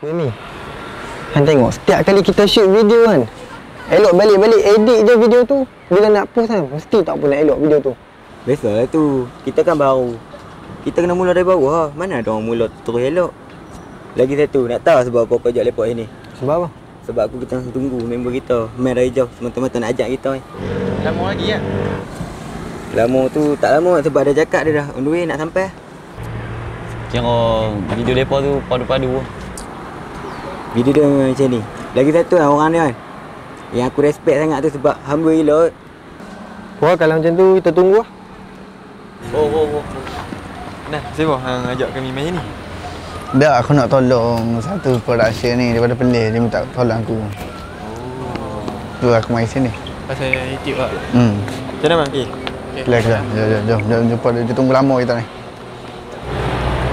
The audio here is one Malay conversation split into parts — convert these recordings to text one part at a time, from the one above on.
Ni Han tengok setiap kali kita shoot video kan, elok balik-balik edit je video tu. Bila nak post kan, mesti tak pun nak elok video tu. Biasalah tu. Kita kan baru. Kita kena mula dari bawah. Mana ada orang mula terus elok. Lagi satu, nak tahu sebab apa ajak lepak ni? Sebab apa? Sebab aku kita tunggu member kita main dari jauh. Semata-mata nak ajak kita. Lama lagi ya? Lama tu tak lama sebab dah cakap dia dah on the way nak sampai. Kira video depa tu padu-padu. Video dia macam ni. Lagi satu lah orang dia kan, yang aku respect sangat tu sebab humble gila. Wah, kalau macam tu kita tunggu lah. Oh. Nah, siapa yang ajak kami main ni? Dah, aku nak tolong satu production ni daripada Perlis. Dia minta tolong aku. Tu aku main sini. Pasal YouTube lah. Macam mana bang? Okay. Kelar. Jom jumpa dia tunggu lama kita ni.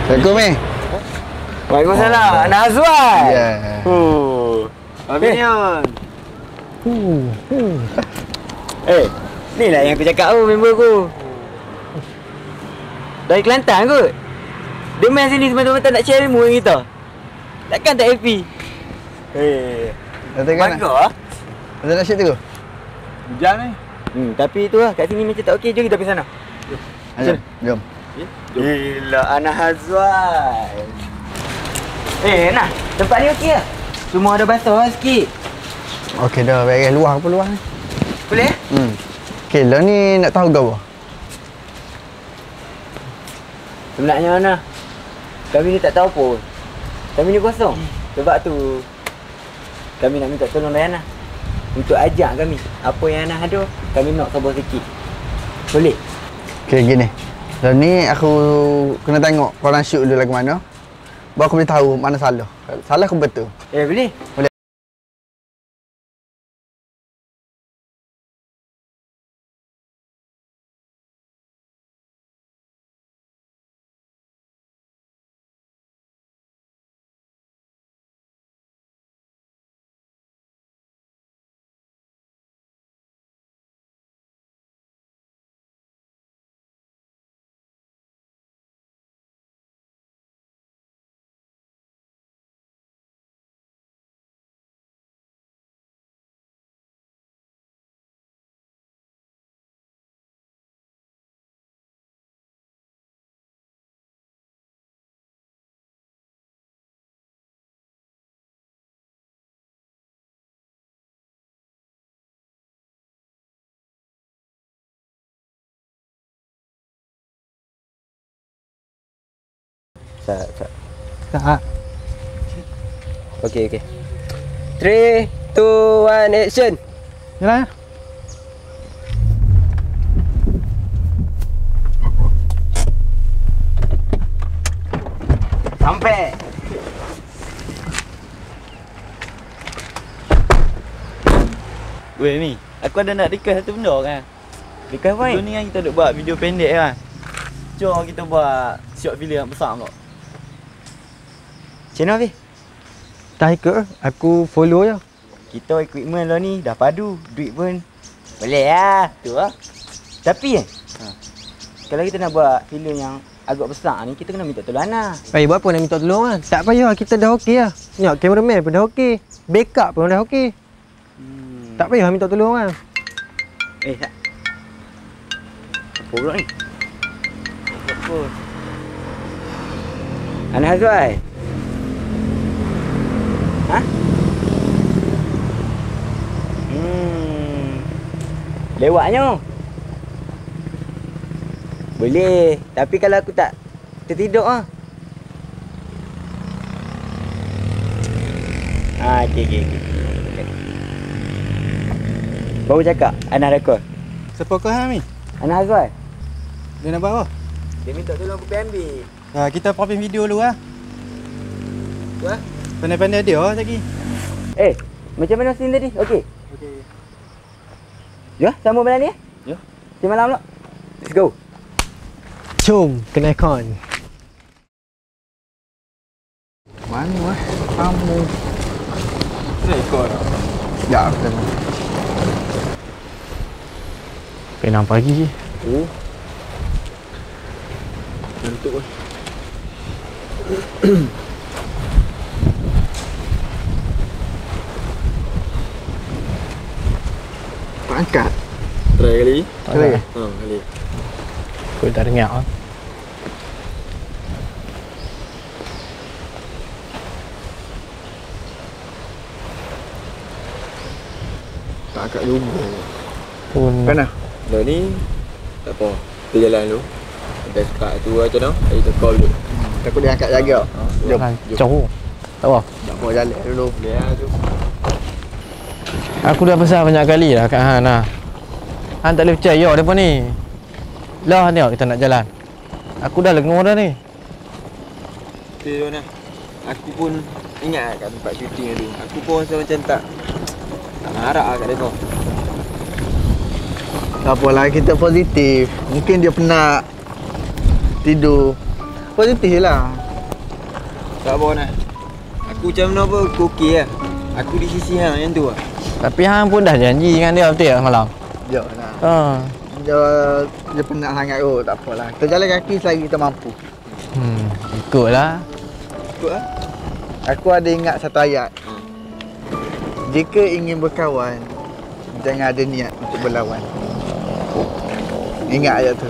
Assalamualaikum ni. Waalaikumsalam. Anak Azwan. Ya. Abinion. Ni lah yang aku cakap tu member aku. Dari Kelantan kot. Dia main sini semata-mata nak share ilmu dengan kita. Takkan tak happy? Dah tengok nak? Bangga lah. Dah nak shoot tu? Hujan ni. Tapi tu lah, kat sini macam tak okey. Jom kita pergi sana. Jom. Gila, Anak Azwan. Nah, tempat ni okey lah. Cuma ada basah sikit. Okey dah, beres luar apa luar ni? Boleh? Okey, lah ni nak tahu ke apa? Sebenarnya Ana, kami ni tak tahu pun. Kami ni kosong. Sebab tu kami nak minta tolong dari Ana untuk ajak kami. Apa yang Ana ada, kami nak sabar sikit. Boleh? Okey, gini. Lah ni aku kena tengok korang shoot dulu lagu mana. Baru aku boleh tahu mana salah. Salah aku betul. Boleh? Boleh. Tak. Okey. 3, 2, 1, action. Yalah. Sampai. Weh ni, aku ada nak request satu benda kan. Request apa Ni kan kita duk buat video pendek kan. Jom kita buat short film yang besar kau. Macam mana Hafiz? Tak ikut, aku follow je. Kita equipment lah ni dah padu. Duit pun boleh lah. Tu lah. Tapi kalau kita nak buat filem yang agak besar ni, kita kena minta tolong Ana. Buat apa nak minta tolong kan? Tak payah, kita dah okey lah. Tengok, cameraman pun dah okey. Backup pun dah okey. Tak payah minta tolong kan? Tak. Apa pula ni? Apa? Anak Azwai. Lewatnya. Boleh, tapi kalau aku tak tertidur okey. Baru cakap Ana rekod. Siapa kau ni? Ana Azwai. Dia nak buat apa? Dia minta tolong aku ambil. Kita popin video dulu lah. Tu lah. Pandai-pandai dia lagi. Macam mana scene tadi? Okey. Ya, sama malam ni Ya. Si malam pula. Let's go. Jom, kena ikon. Mana kamu? Saya ikut. Ya, aku tengok. Penang pagi. Untuk Angkat. Try kali. Try. Kali. Aku tak dengar ah. Tak angkat juga. Pun Kan ah? Dah ni tak apa. Kita jalan dulu. Sampai sekat tu macam mana? Kita call dulu. Takut dia angkat jaga. Jom. Lancau. Tak apa. Tak mau jalan dulu. Boleh lah tu. Aku dah pesan banyak kali dah kat Han lah. Han tak boleh percaya depa ni. Lah tengok kita nak jalan. Aku dah lengur dah ni. Okay Don lah. Aku pun ingat kat tempat syuting dulu. Aku pun rasa macam tak marah lah kat mereka. Tak apalah, kita positif. Mungkin dia penat tidur. Positif lah. Tak apa nak. Aku macam mana pun aku okey lah. Aku di sisi hang yang tu lah. Tapi Han pun dah janji dengan dia betul tak semalam? Ya lah. Ha. Dia penat sangat kot. Tak apalah. Kita jalan kaki selagi kita mampu. Ikutlah. Ikut lah. Aku ada ingat satu ayat. Jika ingin berkawan, jangan ada niat untuk berlawan. Ingat ayat tu.